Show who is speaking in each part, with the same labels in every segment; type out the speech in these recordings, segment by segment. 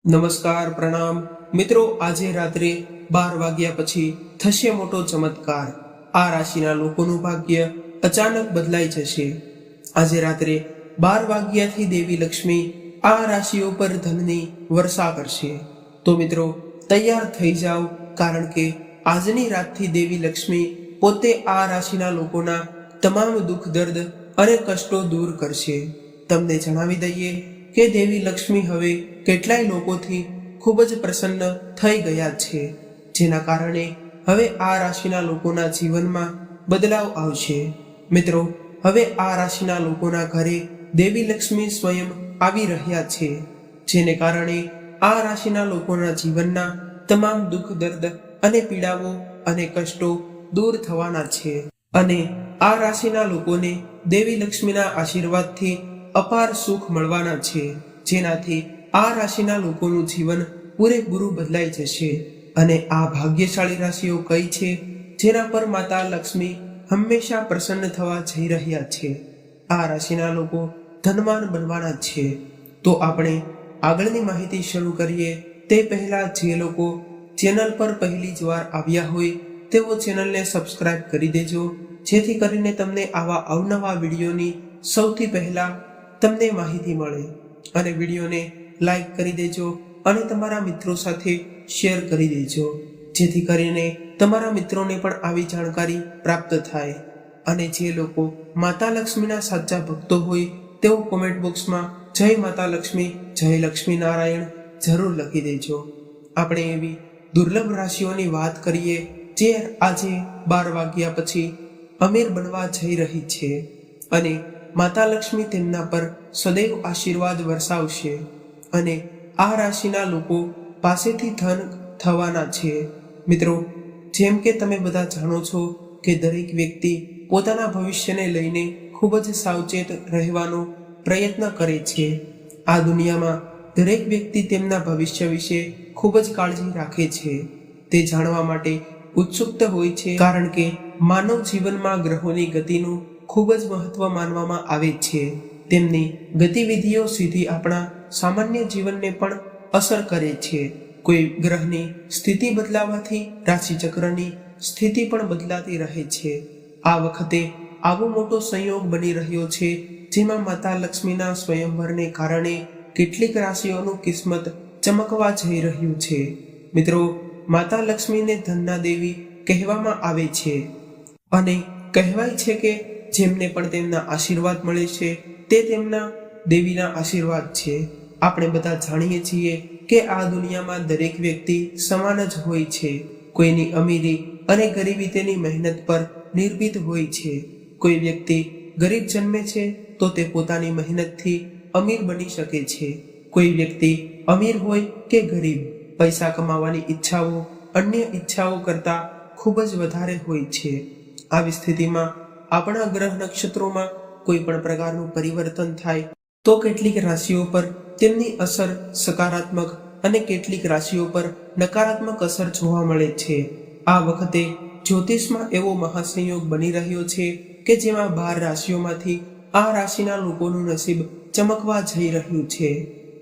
Speaker 1: નમસ્કાર પ્રણામ મિત્રો, આજે રાત્રે 12 વાગ્યા પછી થશે મોટો ચમત્કાર। આ રાશિના લોકોનું ભાગ્ય અચાનક બદલાઈ જશે। આજે રાત્રે 12 વાગ્યાથી દેવી લક્ષ્મી આ રાશિઓ પર ધનની વર્ષા કરશે। તો મિત્રો તૈયાર થઈ જાઓ, કારણ કે આજની રાતથી દેવી લક્ષ્મી પોતે આ રાશિના લોકોના તમામ દુઃખ દર્દ અને કષ્ટો દૂર કરશે। તમને જણાવી દઈએ કે દેવી લક્ષ્મી હવે કેટલાય લોકોથી ખૂબ જ પ્રસન્ન થઈ ગયા છે, જેના કારણે હવે આ રાશિના લોકોના જીવનમાં બદલાવ આવશે। મિત્રો, હવે આ રાશિના લોકોના ઘરે દેવી લક્ષ્મી સ્વયં આવી રહ્યા છે, જેને કારણે આ રાશિના લોકોના જીવનના તમામ દુઃખ દર્દ અને પીડાઓ અને કષ્ટો દૂર થવાના છે અને આ રાશિના લોકોને દેવી લક્ષ્મીના આશીર્વાદથી અપાર સુખ મળવાના છે, જેનાથી આ રાશિના લોકોનું જીવન પૂરેપૂરું બદલાઈ જશે। અને આ ભાગ્યશાળી રાશિઓ કઈ છે જેના પર માતા લક્ષ્મી હંમેશા પ્રસન્ન થવા જઈ રહ્યા છે? આ રાશિના લોકો ધનવાન બનવાના છે। તો આપણે આગળની માહિતી શરૂ કરીએ તે પહેલા જે લોકો ચેનલ પર પહેલી જ વાર આવ્યા હોય તેઓ ચેનલને સબસ્ક્રાઇબ કરી દેજો, જેથી કરીને તમને આવા અવનવા વિડીયોની સૌથી પહેલા તમને માહિતી મળે। અને વિડીયોને લાઈક કરી દેજો અને તમારા મિત્રો સાથે શેર કરી દેજો, જેથી કરીને તમારા મિત્રોને પણ આવી જાણકારી પ્રાપ્ત થાય। અને જે લોકો માતા લક્ષ્મીના સાચા ભક્તો હોય તેઓ કોમેન્ટ બોક્સમાં જય માતા લક્ષ્મી, જય લક્ષ્મી નારાયણ જરૂર લખી દેજો। આપણે એવી દુર્લભ રાશિઓની વાત કરીએ જે આજે 12 વાગ્યા પછી અમીર બનવા જઈ રહી છે અને માતા લક્ષ્મી તેમના પર સદૈવ આશીર્વાદ વર્ષાવશે અને આ રાશિના લોકો પાસેથી ધન થવાના છે। મિત્રો, જેમ કે તમે બધા જાણો છો કે દરેક વ્યક્તિ પોતાના ભવિષ્યને લઈને ખૂબ જ સાવચેત રહેવાનો પ્રયત્ન કરે છે। આ દુનિયામાં દરેક વ્યક્તિ તેમના ભવિષ્ય વિશે ખૂબ જ કાળજી રાખે છે, તે જાણવા માટે ઉત્સુક હોય છે, કારણ કે માનવ જીવનમાં ગ્રહોની ગતિનું ખૂબ જ મહત્વ માનવામાં આવે છે। તેમની ગતિવિધિઓ સીધી આપણા સામાન્ય જીવનને પણ અસર કરે છે। કોઈ ગ્રહની સ્થિતિ બદલાવાથી રાશિચક્રની સ્થિતિ પણ બદલાતી રહે છે। આ વખતે આવો મોટો સંયોગ બની રહ્યો છે, જેમાં માતા લક્ષ્મીના સ્વયંવરને કારણે કેટલીક રાશિઓનું કિસ્મત ચમકવા જઈ રહ્યું છે। મિત્રો, માતા લક્ષ્મીને ધનના દેવી કહેવામાં આવે છે અને કહેવાય છે કે જેમને પણ તેમના આશીર્વાદ મળે છે તે તેમના દેવીના આશીર્વાદ છે। આપણે બધા જાણીએ છીએ કે આ દુનિયામાં દરેક વ્યક્તિ સમાન જ હોય છે। કોઈની અમીરી અને ગરીબી તેની મહેનત પર નિર્ભીત હોય છે। કોઈ વ્યક્તિ ગરીબ જન્મે છે તો તે પોતાની મહેનતથી અમીર બની શકે છે। કોઈ વ્યક્તિ અમીર હોય કે ગરીબ, પૈસા કમાવાની ઈચ્છાઓ અન્ય ઈચ્છાઓ કરતાં ખૂબ જ વધારે હોય છે। આવી સ્થિતિમાં આપણા ગ્રહ નક્ષત્રોમાં કોઈ પણ પ્રકારનું પરિવર્તન થાય તો કેટલીક રાશિઓ પર તેમની અસર સકારાત્મક અને કેટલીક રાશિઓ પર નકારાત્મક અસર જોવા મળે છે। આ વખતે જ્યોતિષમાં એવો મહાસંયોગ બની રહ્યો છે કે જેમાં 12 રાશિઓમાંથી આ રાશિના લોકોનું નસીબ ચમકવા જઈ રહ્યું છે।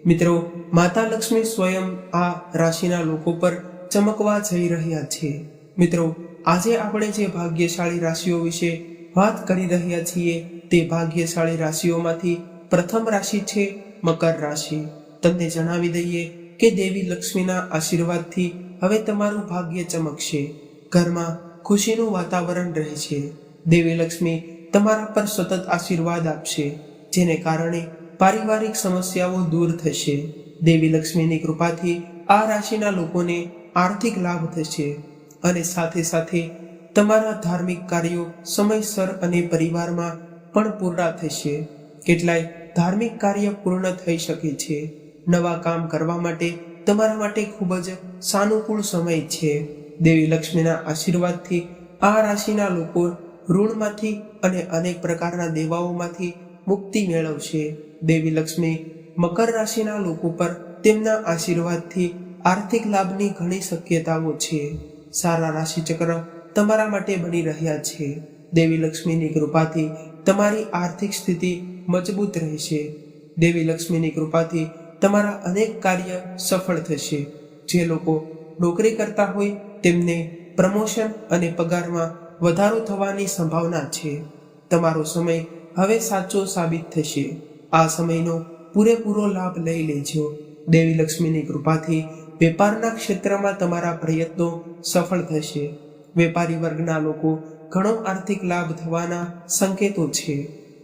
Speaker 1: મિત્રો, માતા લક્ષ્મી સ્વયં આ રાશિના લોકો પર ચમકવા જઈ રહ્યા છે। મિત્રો, આજે આપણે જે ભાગ્યશાળી રાશિઓ વિશે વાત કરી રહ્યા છીએ તે ભાગ્યશાળી રાશિઓમાંથી પ્રથમ રાશિ છે મકર રાશિ। તમને જણાવી દઈએ કે દેવી લક્ષ્મીના આશીર્વાદથી હવે તમારું ભાગ્ય ચમકશે, ઘરમાં ખુશીનું વાતાવરણ રહેશે। દેવી લક્ષ્મી તમારા પર સતત આશીર્વાદ આપશે, જેને કારણે પારિવારિક સમસ્યાઓ દૂર થશે। દેવી લક્ષ્મીની કૃપાથી આ રાશિના લોકોને આર્થિક લાભ થશે અને સાથે સાથે તમારા ધાર્મિક કાર્યો સમયસર અને પરિવારમાં પણ પૂર્ણ થશે। કેટલાય ધાર્મિક કાર્ય પૂર્ણ થઈ શકે છે। નવા કામ કરવા માટે તમારા માટે ખૂબ જ સાનુકૂળ સમય છે। દેવી લક્ષ્મીના આશીર્વાદથી આ રાશિના લોકો ઋણમાંથી અને અનેક પ્રકારના દેવાઓમાંથી મુક્તિ મેળવશે। દેવી લક્ષ્મી મકર રાશિના લોકો પર તેમના આશીર્વાદથી આર્થિક લાભની ઘણી શક્યતાઓ છે। સારા રાશિચક્ર તમારા માટે બની રહ્યા છે। દેવી લક્ષ્મીની કૃપાથી તમારી આર્થિક સ્થિતિ મજબૂત રહેશે। દેવી લક્ષ્મીની કૃપાથી તમારા અનેક કાર્ય સફળ થશે. જે લોકો નોકરી કરતા હોય તેમને પ્રમોશન અને પગારમાં વધારો થવાની સંભાવના છે. તમારો સમય હવે સાચો સાબિત થશે. આ સમયનો પૂરેપૂરો લાભ લઈ લેજો. દેવી લક્ષ્મીની કૃપાથી વેપારના ક્ષેત્રમાં તમારા પ્રયત્નો સફળ થશે. વેપારી વર્ગના લોકો ઘણો આર્થિક લાભ થવાના સંકેતો છે.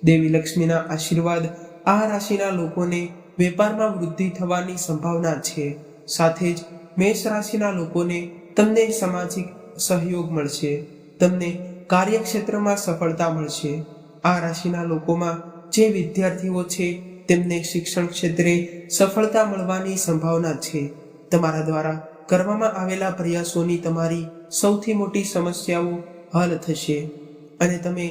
Speaker 1: દેવી લક્ષ્મીના આશીર્વાદ આ રાશિના લોકોને વેપારમાં વૃદ્ધિ થવાની સંભાવના છે. સાથે જ મેષ રાશિના લોકોને તમને સામાજિક સહયોગ મળશે. તમને કાર્યક્ષેત્રમાં સફળતા મળશે. આ રાશિના લોકોમાં જે વિદ્યાર્થીઓ છે તેમને શિક્ષણ ક્ષેત્રે સફળતા મળવાની સંભાવના છે. તમારા દ્વારા કરવામાં આવેલા પ્રયાસોની તમારી સૌથી મોટી સમસ્યાઓ હલ થશે અને તમે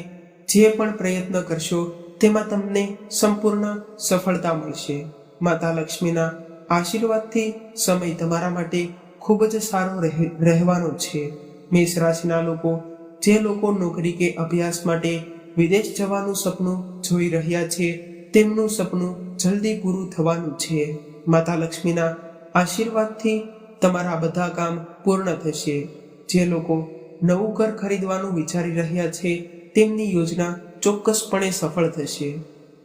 Speaker 1: જે પણ પ્રયત્ન કરશો તેમાં તમને સંપૂર્ણ સફળતા મળશે. માતા લક્ષ્મીના આશીર્વાદથી સમય તમારા માટે ખૂબ જ સારો રહેવાનો છે. મેષ રાશિના જે લોકો નોકરી કે અભ્યાસ માટે વિદેશ જવાનું સપનું જોઈ રહ્યા છે તેમનું સપનું જલ્દી પૂરું થવાનું છે. માતા લક્ષ્મીના આશીર્વાદથી તમારા બધા કામ પૂર્ણ થશે. જે લોકો નવું ઘર ખરીદવાનું વિચારી રહ્યા છે તેમની યોજના ચોક્કસપણે સફળ થશે.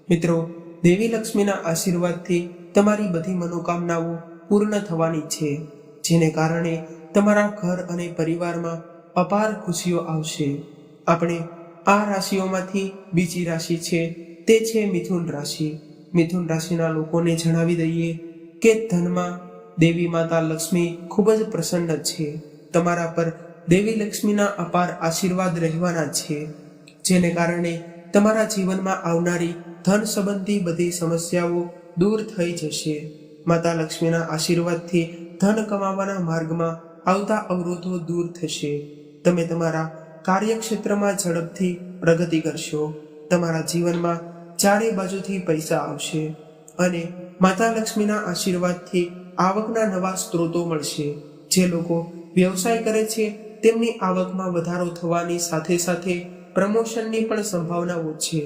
Speaker 1: મિત્રો, દેવી લક્ષ્મીના આશીર્વાદથી તમારી બધી મનોકામનાઓ પૂર્ણ થવાની છે, જેને કારણે તમારા ઘર અને પરિવારમાં અપાર ખુશીઓ આવશે. આપણે આ રાશિઓમાંથી બીજી રાશિ છે તે છે મિથુન રાશિ. મિથુન રાશિના લોકોને જણાવી દઈએ કે ધનમાં દેવી માતા લક્ષ્મી ખૂબ જ પ્રસન્ન છે. તમારા પર દેવી લક્ષ્મીના અપાર આશીર્વાદ રહેવાના છે, જેને કારણે તમારા જીવનમાં આવનારી ધન સંબંધી બધી સમસ્યાઓ દૂર થઈ જશે. માતા લક્ષ્મીના આશીર્વાદથી ધન કમાવાના માર્ગમાં આવતા અવરોધો દૂર થશે. તમે તમારા કાર્યક્ષેત્રમાં ઝડપથી પ્રગતિ કરશો. તમારા જીવનમાં ચારે બાજુથી પૈસા આવશે અને માતા લક્ષ્મીના આશીર્વાદથી આવકના નવા સ્ત્રોતો મળશે. જે લોકો વ્યવસાય કરે છે તેમની આવકમાં વધારો થવાની સાથે સાથે પ્રમોશનની પણ સંભાવનાઓ છે.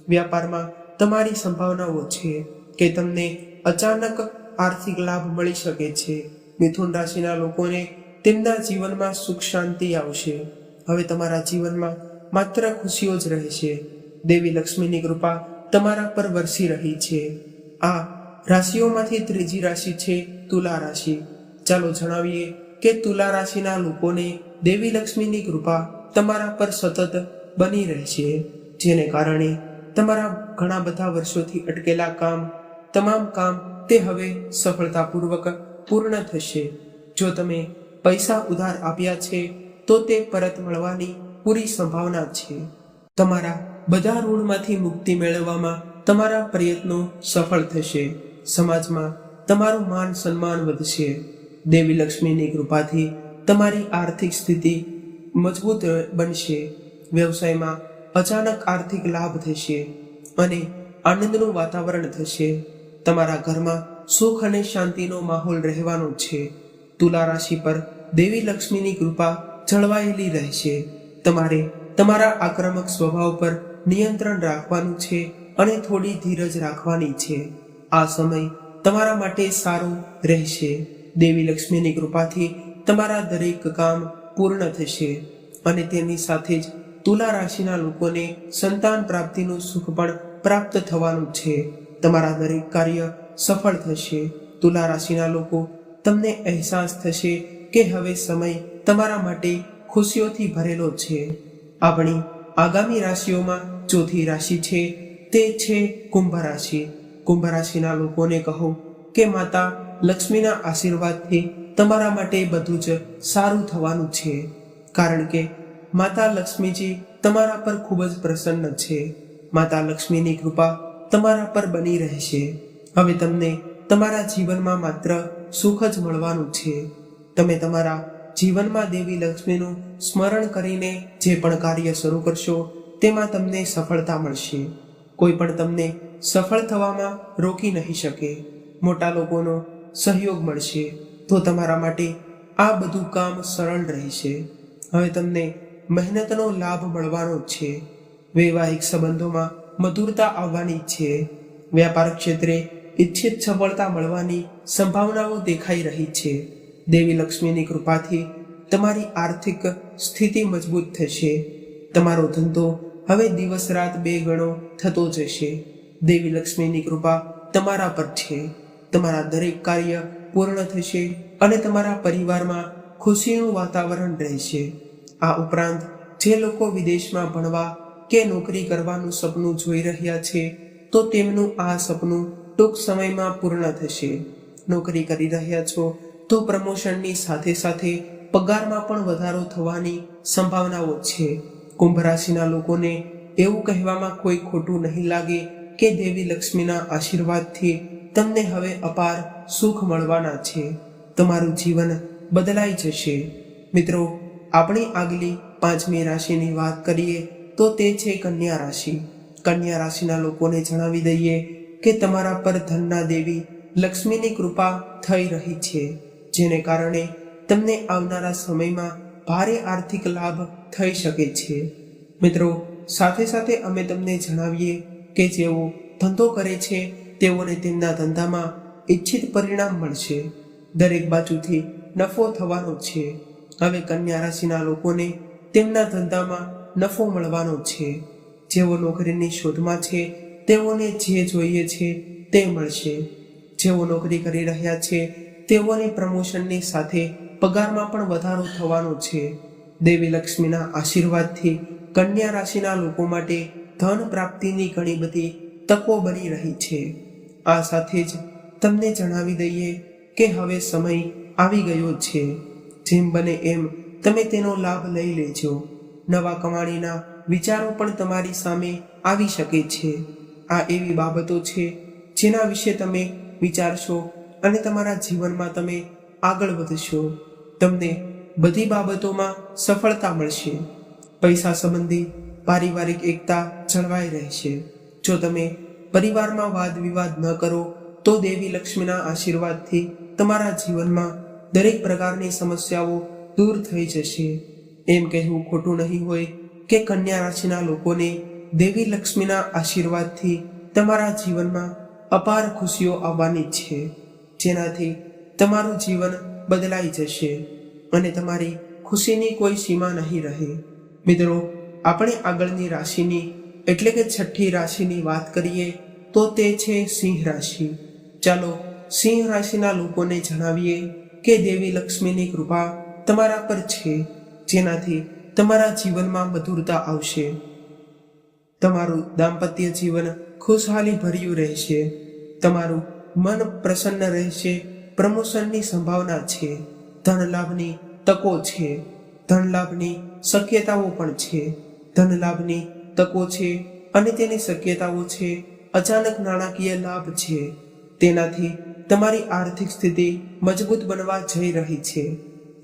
Speaker 1: વ્યાપારમાં તમારી સંભાવનાઓ છે કે તમને અચાનક આર્થિક લાભ મળી શકે છે. મિથુન રાશિના લોકોને તેમના જીવનમાં સુખ શાંતિ આવશે. હવે તમારા જીવનમાં માત્ર ખુશીઓ જ રહેશે. દેવી લક્ષ્મીની કૃપા તમારા પર વરસી રહી છે. આ રાશિઓમાંથી ત્રીજી રાશિ છે તુલા રાશિ. ચાલો જણાવીએ કે તુલા રાશિના લોકોને દેવી લક્ષ્મીની કૃપા તમારા પર સતત બની રહેશે, જેને કારણે તમારા ઘણા બધા વર્ષોથી અટકેલા તમામ કામ તે હવે સફળતાપૂર્વક પૂર્ણ થશે. જો તમે પૈસા ઉધાર આપ્યા છે તો તે પરત મળવાની પૂરી સંભાવના છે. તમારા બધા ઋણમાંથી મુક્તિ મેળવવામાં તમારા પ્રયત્નો સફળ થશે. સમાજમાં તમારું માન સન્માન વધશે. દેવી લક્ષ્મીની કૃપાથી તમારી આર્થિક સ્થિતિ મજબૂત બનશે. વ્યવસાયમાં અચાનક આર્થિક લાભ થશે અને આનંદનું વાતાવરણ થશે. તમારા ઘરમાં સુખ અને શાંતિનો માહોલ રહેવાનો છે. તુલા રાશિ પર દેવી લક્ષ્મીની કૃપા જળવાયેલી રહેશે. તમારે તમારા આક્રમક સ્વભાવ પર નિયંત્રણ રાખવાનું છે અને થોડી ધીરજ રાખવાની છે. આ સમય તમારા માટે સારો રહેશે. દેવી લક્ષ્મીની કૃપાથી તમારા દરેક કામ પૂર્ણ થશે અને તેની સાથે જ તુલા રાશિના લોકોને સંતાન પ્રાપ્તિનું સુખ પણ પ્રાપ્ત થવાનું છે. તમારા દરેક કાર્ય સફળ થશે. તુલા રાશિના લોકો તમને અહેસાસ થશે કે હવે સમય તમારા માટે ખુશીઓથી ભરેલો છે. આપણી આગામી રાશિઓમાં ચોથી રાશિ છે તે છે કુંભ રાશિ. કુંભ રાશિના લોકોને કહો કે માતા લક્ષ્મીના આશીર્વાદથી તમારા માટે બધું જ સારું થવાનું છે, કારણ કે માતા લક્ષ્મીજી તમારા પર ખૂબ જ પ્રસન્ન છે. માતા લક્ષ્મીની કૃપા તમારા પર બની રહેશે. હવે તમને તમારા જીવનમાં માત્ર સુખ જ મળવાનું છે. તમે તમારા જીવનમાં દેવી લક્ષ્મીનું સ્મરણ કરીને જે પણ કાર્ય શરૂ કરશો તેમાં તમને સફળતા મળશે. કોઈ પણ તમને સફળ થવામાં રોકી નહીં શકે. મોટા લોકોનો સહયોગ મળશે તો તમારા માટે આ બધું કામ સરળ રહેશે. હવે તમને મહેનતનો લાભ મળવાનો છે. વૈવાહિક સંબંધોમાં મધુરતા આવવાની છે. વ્યાપાર ક્ષેત્રે ઈચ્છિત સફળતા મળવાની સંભાવનાઓ દેખાઈ રહી છે. દેવી લક્ષ્મીની કૃપાથી તમારી આર્થિક સ્થિતિ મજબૂત થશે. તમારો ધંધો હવે દિવસ રાત 2 ગણો થતો જશે. દેવી લક્ષ્મીની કૃપા તમારા પર છે. તમારા દરેક કાર્ય પૂર્ણ થશે અને તમારા પરિવારમાં ખુશીનું વાતાવરણ રહેશે. આ ઉપરાંત જે લોકો વિદેશમાં ભણવા કે નોકરી કરવાનું સપનું જોઈ રહ્યા છે, તો તેમનું આ સપનું ટૂંક સમયમાં પૂર્ણ થશે. નોકરી કરી રહ્યા છો તો પ્રમોશનની સાથે સાથે પગારમાં પણ વધારો થવાની સંભાવનાઓ છે. કુંભ રાશિના લોકોને એવું કહેવામાં કોઈ ખોટું નહીં લાગે કે દેવી લક્ષ્મીના આશીર્વાદથી તમને હવે અપાર સુખ મળવાના છે. તમારું જીવન બદલાઈ જશે. મિત્રો, આપણી આગલી 5મી રાશિની વાત કરીએ તો તે છે કન્યા રાશિ. કન્યા રાશિના લોકોને જણાવી દઈએ કે તમારા પર ધનના દેવી લક્ષ્મીની કૃપા થઈ રહી છે, જેને કારણે તમને આવનારા સમયમાં ભારે આર્થિક લાભ થઈ શકે છે. મિત્રો, સાથે સાથે અમે તમને જણાવીએ કે જેઓ ધંધો કરે છે તેઓને તેમના ધંધામાં ઈચ્છિત પરિણામ મળશે. દરેક બાજુથી નફો થવાનો છે. હવે કન્યા રાશિના લોકોને તેમના ધંધામાં નફો મળવાનો છે. જેઓ નોકરીની શોધમાં છે તેઓને જે જોઈએ છે તે મળશે. જેઓ નોકરી કરી રહ્યા છે તેઓને પ્રમોશનની સાથે પગારમાં પણ વધારો થવાનો છે. દેવી લક્ષ્મીના આશીર્વાદથી કન્યા રાશિના લોકો માટે ધન પ્રાપ્તિની ઘણી બધી તકો બની રહી છે. આ સાથે જ તમને જણાવી દઈએ કે હવે સમય આવી ગયો છે. જેમ બને એમ તમે તેનો લાભ લઈ લેજો. નવા કમાણીના વિચારો પણ તમારી સામે આવી શકે છે. આ એવી બાબતો છે જેના વિશે તમે વિચારશો અને તમારા જીવનમાં તમે આગળ વધશો. તમને બધી બાબતોમાં સફળતા મળશે. પૈસા સંબંધી પારિવારિક એકતા જળવાઈ રહેશે. જો તમે પરિવારમાં વાદ વિવાદ ન કરો તો દેવી લક્ષ્મીના આશીર્વાદથી તમારા જીવનમાં દરેક પ્રકારની સમસ્યાઓ દૂર થઈ જશે. એમ કહેવું ખોટું નહીં હોય કે કન્યા રાશિના લોકોને દેવી લક્ષ્મીના આશીર્વાદથી તમારા જીવનમાં અપાર ખુશીઓ આવવાની છે, જેનાથી તમારું જીવન બદલાઈ જશે અને તમારી ખુશીની કોઈ સીમા નહીં રહે. મિત્રો, આપણે આગળની રાશિની એટલે કે 6ઠી રાશિની વાત કરીએ તો તે છે સિંહ રાશિ. ચાલો સિંહ રાશિના લોકોને જણાવીએ કે દેવી લક્ષ્મીની કૃપા તમારા પર છે, જેનાથી તમારા જીવનમાં મધુરતા આવશે. તમારું દાંપત્ય જીવન ખુશહાલી ભર્યું રહેશે. તમારું મન પ્રસન્ન રહેશે. પ્રમોશનની સંભાવના છે. ધન લાભની તકો છે. ધન લાભની શક્યતાઓ પણ છે. ધન લાભની તકો છે અને તેની શક્યતાઓ છે. અચાનક નાણાકીય લાભ છે. તેનાથી તમારી આર્થિક સ્થિતિ મજબૂત બનવા જઈ રહી છે.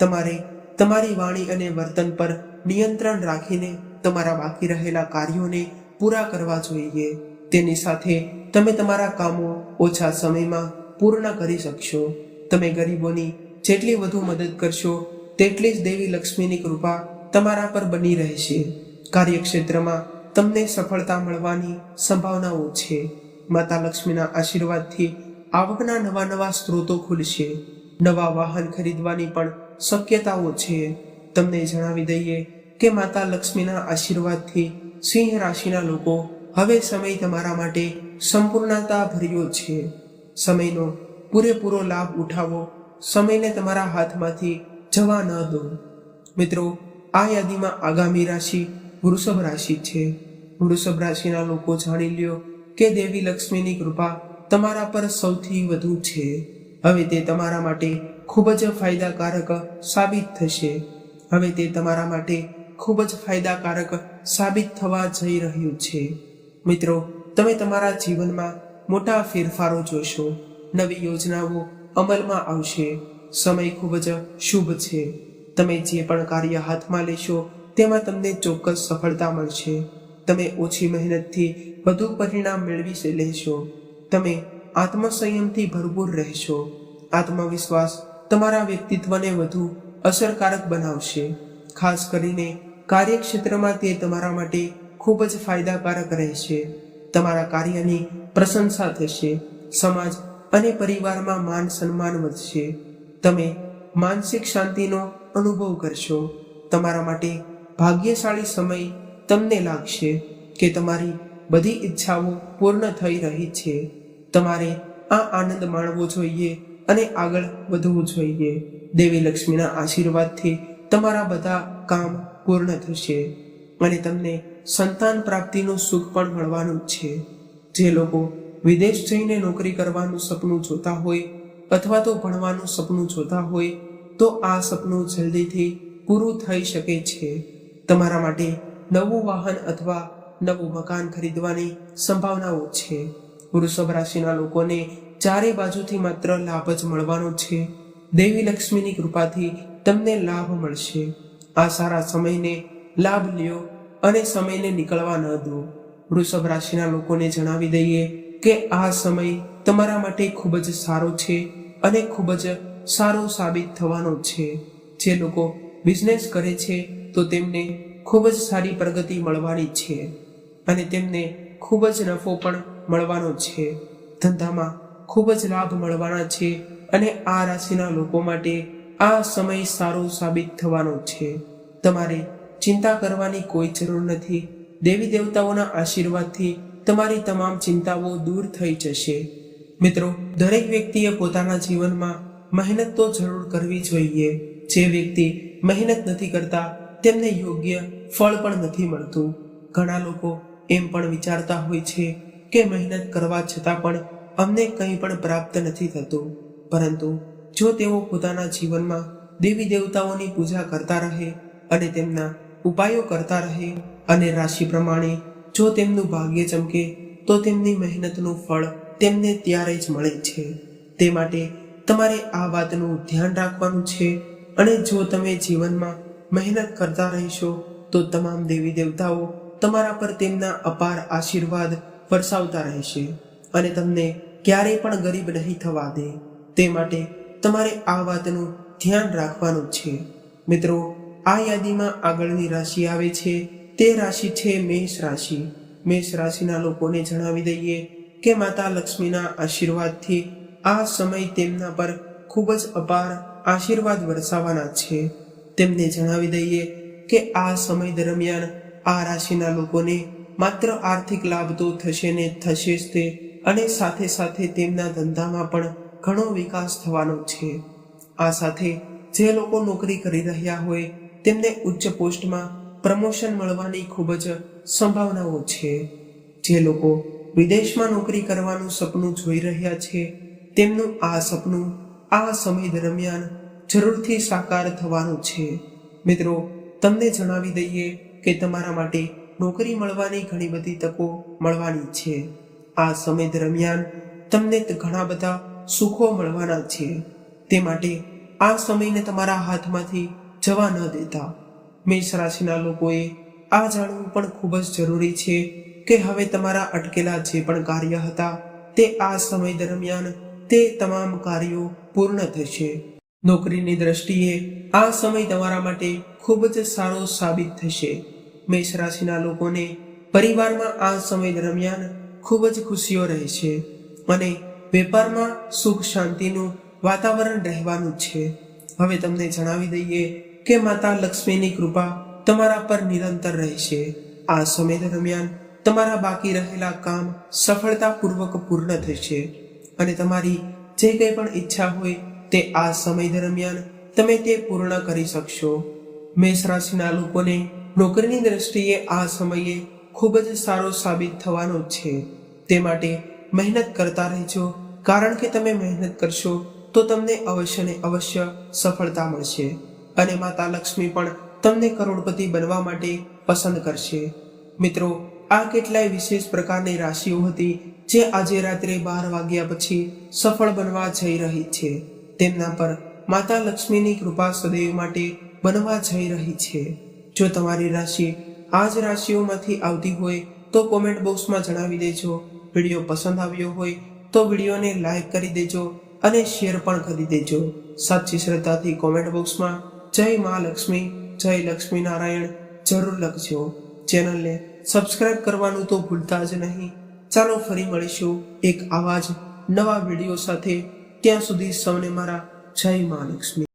Speaker 1: તમારે તમારી વાણી અને વર્તન પર નિયંત્રણ રાખીને તમારા બાકી રહેલા કાર્યોને પૂરા કરવા જોઈએ. તેની સાથે તમે તમારા કામો ઓછા સમયમાં પૂર્ણ કરી શકશો. તમે ગરીબોની જેટલી વધુ મદદ કરશો તેટલી જ દેવી લક્ષ્મીની કૃપા તમારા પર બની રહેશે. કાર્યક્ષેત્રમાં તમને સફળતા મળવાની સંભાવનાઓ છે. માતા લક્ષ્મીના આશીર્વાદથી આવકના નવા સ્ત્રોતો ખુલશે. નવા વાહન ખરીદવાની પણ શક્યતાઓ છે. તમને જણાવી દઈએ કે માતા લક્ષ્મીના આશીર્વાદથી સિંહ રાશિના લોકો હવે સમય તમારા માટે સંપૂર્ણતા ભર્યો છે. સમયનો પૂરેપૂરો લાભ ઉઠાવો. સમયને તમારા હાથમાંથી જવા ન દો. મિત્રો, આ યાદીમાં આગામી રાશિ વૃષભ રાશિ છે. વૃષભ રાશિના લોકો જાણી લ્યો કે દેવી લક્ષ્મીની કૃપા તમારા પર સૌથી વધુ છે. હવે તે તમારા માટે ખૂબ જ ફાયદાકારક સાબિત થશે. હવે તે તમારા માટે ખૂબ જ ફાયદાકારક સાબિત થવા જઈ રહ્યું છે. મિત્રો, તમે તમારા જીવનમાં મોટા ફેરફારો જોશો. નવી યોજનાઓ અમલમાં આવશે. સમય ખૂબ જ શુભ છે. તમે જે પણ કાર્ય હાથમાં લેશો તેમાં તમને ચોક્કસ સફળતા મળશે. તમે ઓછી મહેનતથી વધુ પરિણામ મેળવી લેશો. તમે આત્મસંયમથી ભરપૂર રહેશો. આત્મવિશ્વાસ તમારા વ્યક્તિત્વને વધુ અસરકારક બનાવશે. ખાસ કરીને કાર્યક્ષેત્રમાં તે તમારા માટે ખૂબ જ ફાયદાકારક રહેશે. તમારા કાર્યની પ્રશંસા થશે. સમાજ અને પરિવારમાં માન સન્માન વધશે. તમે માનસિક શાંતિનો અનુભવ કરશો. તમારા માટે ભાગ્યશાળી સમય તમને લાગશે કે તમારી બધી ઈચ્છાઓ પૂર્ણ થઈ રહી છે. તમારે આ આનંદ માણવો જોઈએ અને આગળ વધવું જોઈએ. દેવી લક્ષ્મીના આશીર્વાદથી તમારા બધા કામ પૂર્ણ થશે અને તમને સંતાન પ્રાપ્તિનું સુખ પણ મળવાનું છે. જે લોકો વિદેશ જઈને નોકરી કરવાનું સપનું જોતા હોય અથવા તો ભણવાનું સપનું જોતા હોય તો આ સપનું જલ્દીથી પૂરું થઈ શકે છે. તમારા માટે નવું વાહન અથવા નવું મકાન ખરીદવાની સંભાવનાઓ છે. વૃષભ રાશિના લોકોને ચારે બાજુથી માત્ર લાભ જ મળવાનો છે. દેવી લક્ષ્મીની કૃપાથી તમને લાભ મળશે. આ સારા સમયને લાભ લ્યો અને સમયને નીકળવા ન દો. વૃષભ રાશિના લોકોને જણાવી દઈએ કે આ સમય તમારા માટે ખૂબ જ સારો છે અને ખૂબ જ સારો સાબિત થવાનો છે. જે લોકો બિઝનેસ કરે છે તો તેમને ખૂબ જ સારી પ્રગતિ મળવાની છે અને તેમને ખૂબ જ નફો પણ મળવાનો છે. ધંધામાં ખૂબ જ લાભ મળવાના છે અને આ રાશિના લોકો માટે આ સમય સારો સાબિત થવાનો છે. તમારે ચિંતા કરવાની કોઈ જરૂર નથી. દેવી દેવતાઓના આશીર્વાદથી તમારી તમામ ચિંતાઓ દૂર થઈ જશે. મિત્રો, દરેક વ્યક્તિએ પોતાના જીવનમાં મહેનત તો જરૂર કરવી જોઈએ. જે વ્યક્તિ મહેનત નથી કરતા તેમને યોગ્ય ફળ પણ નથી મળતું. ઘણા લોકો એમ પણ વિચારતા હોય છે કે મહેનત કરવા છતાં પણ અમને કંઈ પણ પ્રાપ્ત નથી થતું. પરંતુ જો તેઓ પોતાના જીવનમાં દેવી દેવતાઓની પૂજા કરતા રહે અને તેમના ઉપાયો કરતા રહે અને રાશિ પ્રમાણે જો તેમનું ભાગ્ય ચમકે તો તેમની મહેનતનું ફળ તેમને ત્યારે જ મળે છે. તે માટે તમારે આ વાતનું ધ્યાન રાખવાનું છે અને જો તમે જીવનમાં મહેનત કરતા રહેશો તો તમામ દેવી દેવતાઓ તમારા પર તેમના અપાર આશીર્વાદ વરસાવતા રહેશે અને તમને ક્યારેય પણ ગરીબ નહીં થવા દે. તે માટે તમારે આ વાતનું ધ્યાન રાખવાનું છે. મિત્રો, આ યાદીમાં આગળની રાશિ આવે છે તે રાશિ છે મેષ રાશિ. મેષ રાશિના લોકોને જણાવી દઈએ કે માતા લક્ષ્મીના આશીર્વાદથી આ સમય તેમના પર ખૂબ જ અપાર આશીર્વાદ વરસાવવાના છે. તેમને જણાવી દઈએ કે આ સમય દરમિયાન આ રાશિના લોકોને માત્ર આર્થિક લાભ તો થશે ને થશે જ તે, અને સાથે સાથે તેમના ધંધામાં પણ ઘણો વિકાસ થવાનો છે. આ સાથે જે લોકો નોકરી કરી રહ્યા હોય તેમને ઉચ્ચ પોસ્ટમાં પ્રમોશન મળવાની ખૂબ જ સંભાવનાઓ છે. જે લોકો વિદેશમાં નોકરી કરવાનું સપનું જોઈ રહ્યા છે તેમનું આ સપનું આ સમય દરમિયાન જરૂરથી સાકાર થવાનું છે. મિત્રો, તમને જણાવી દઈએ કે તમારા માટે નોકરી મળવાની ઘણી બધી તકો મળવાની છે. આ સમય દરમિયાન તમને ઘણા બધા સુખો મળવાના છે. તે માટે આ સમયને તમારા હાથમાંથી જવા ન દેતા. મેષ રાશિના લોકોએ આ જાણવું પણ ખૂબ જ જરૂરી છે કે હવે તમારા અટકેલા જે પણ કાર્ય હતા તે આ સમય દરમિયાન તે તમામ કાર્યો પૂર્ણ થશે. નોકરીની દ્રષ્ટિએ આ સમય તમારા માટે ખૂબ જ સારો સાબિત થશે. મેષ રાશિના લોકોને પરિવારમાં આ સમય દરમિયાન ખૂબ જ ખુશીઓ રહેશે અને વેપારમાં સુખ શાંતિનું વાતાવરણ રહેવાનું છે. હવે તમને જણાવી દઈએ કે માતા લક્ષ્મીની કૃપા તમારા પર નિરંતર રહેશે. આ સમય દરમિયાન તમારા બાકી રહેલા કામ સફળતાપૂર્વક પૂર્ણ થશે અને તમારી જે કંઈ પણ ઈચ્છા હોય તે આ સમય દરમિયાન તમે તે પૂર્ણ કરી શકશો. મેષ રાશિના લોકોને નોકરીની દ્રષ્ટિએ આ સમયે ખૂબ જ સારો સાબિત થવાનો છે. તે માટે મહેનત કરતા રહેજો, કારણ કે તમે મહેનત કરશો તો તમને અવશ્ય ને અવશ્ય સફળતા મળશે અને માતા લક્ષ્મી પણ તમને કરોડપતિ બનવા માટે પસંદ કરશે. મિત્રો, આ કેટલાય વિશેષ પ્રકારની રાશિઓ હતી જે આજે રાત્રે 12 વાગ્યા પછી સફળ બનવા જઈ રહી છે. તેમના પર માતા લક્ષ્મીની કૃપા સદૈવ માટે બનવા જઈ રહી છે. જો તમારી રાશિ આ જ રાશિઓમાંથી આવતી હોય તો કોમેન્ટ બોક્સમાં જણાવી દેજો. વિડીયો પસંદ આવ્યો હોય તો વિડીયોને લાઈક કરી દેજો અને શેર પણ કરી દેજો. સાચી શ્રદ્ધાથી કોમેન્ટ બોક્સમાં જય મા લક્ષ્મી, જય લક્ષ્મી નારાયણ જરૂર લખજો. ચેનલને સબસ્ક્રાઇબ કરવાનું તો ભૂલતા જ નહીં. ચાલો ફરી મળીશું એક આવા જ નવા વિડીયો સાથે. ત્યાં સુધી સૌને મારા જય મા લક્ષ્મી.